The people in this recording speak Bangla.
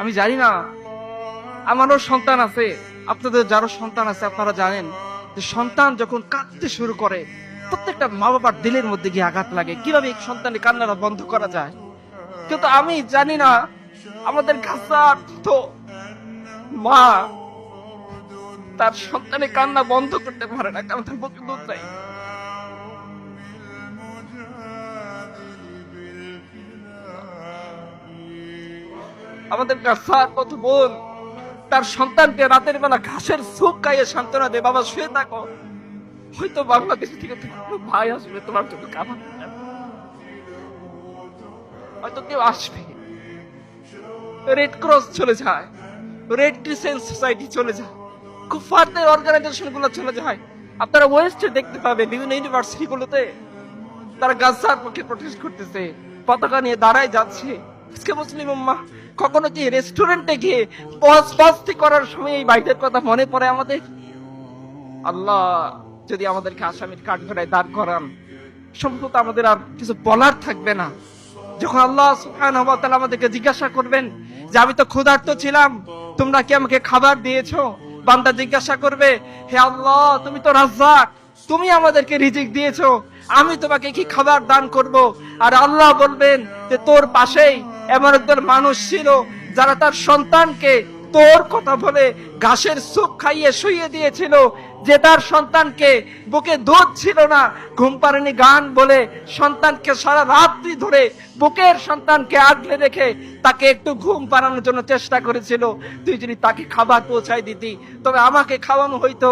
আমি জানি না, আমারও সন্তান আছে, আপনাদের যারও সন্তান আছে আপনারা জানেন যে সন্তান যখন কাঁদতে শুরু করে প্রত্যেকটা মা বাবার দিলের মধ্যে গিয়ে আঘাত লাগে, কিভাবে এক সন্তানের কান্নাটা বন্ধ করা যায়। কিন্তু আমি জানি না, আমাদের গাছার তো মা তার সন্তানের কান্না বন্ধ করতে পারে না, কারণ তার বুকে দুধ নাই। আমাদের গাছার কত বোন তার সন্তানকে রাতের বেলা ঘাসের স্যুপ খাইয়ে সান্ত্বনা দেয়, বাবা শুয়ে থাকো, হয়তো বাংলাদেশ থেকে তোমার ভাই আসবে তোমার জন্য খাবার, হয়তো কেউ আসবে। রেড ক্রস চলে যায়, রেড ক্রিসেন্ট সোসাইটি চলে যায়, খুব ফার্দার অর্গানাইজেশন গুলো চলে যায়। আপনারা ওয়েস্টে দেখতে পাবে বিভিন্ন ইউনিভার্সিটি গুলোতে তারা গাজার পক্ষে প্রটেস্ট করতেছে, পতাকা নিয়ে দাঁড়ায় যাচ্ছে। আজকে মুসলিম উম্মাহ কখনো কি রেস্টুরেন্টে গিয়ে পাস্তি করার সময় এই বাইটের কথা মনে পড়ে আমাদের? আল্লাহ যদি আমাদেরকে আসামির কাঠগড়ায় দাঁড় করান, সম্ভবত আমাদের আর কিছু বলার থাকবে না। যখন আল্লাহ সুবহানাহু ওয়া তাআলা আমাদেরকে জিজ্ঞাসা করবেন যে আমি তো ক্ষুধার্ত ছিলাম, তোমরা কি আমাকে খাবার দিয়েছো? বান্দা জিজ্ঞাসা করবে, হে আল্লাহ তুমি তো রাজ্জাক, তুমি আমাদেরকে রিজিক দিয়েছো, আমি তোমাকে কি খাবার দান করব? আর আল্লাহ বলবেন যে তোর পাশেই এমন একদল মানুষ ছিল যারা তার সন্তানকে তোর কথা বলে ঘাসের স্যুপ খাইয়ে শুইয়ে দিয়েছিল, যে তার সন্তানকে বুকে দুধ ছিল না, ঘুম পাড়ানি গান বলে সন্তানকে সারা রাত্রি ধরে বুকের সন্তানকে আগলে রেখে তাকে একটু ঘুম পাড়ানোর জন্য চেষ্টা করেছিল। তুই যদি তাকে খাবার পৌঁছায় দিতি, তবে আমাকে খাওয়ানো হইতো।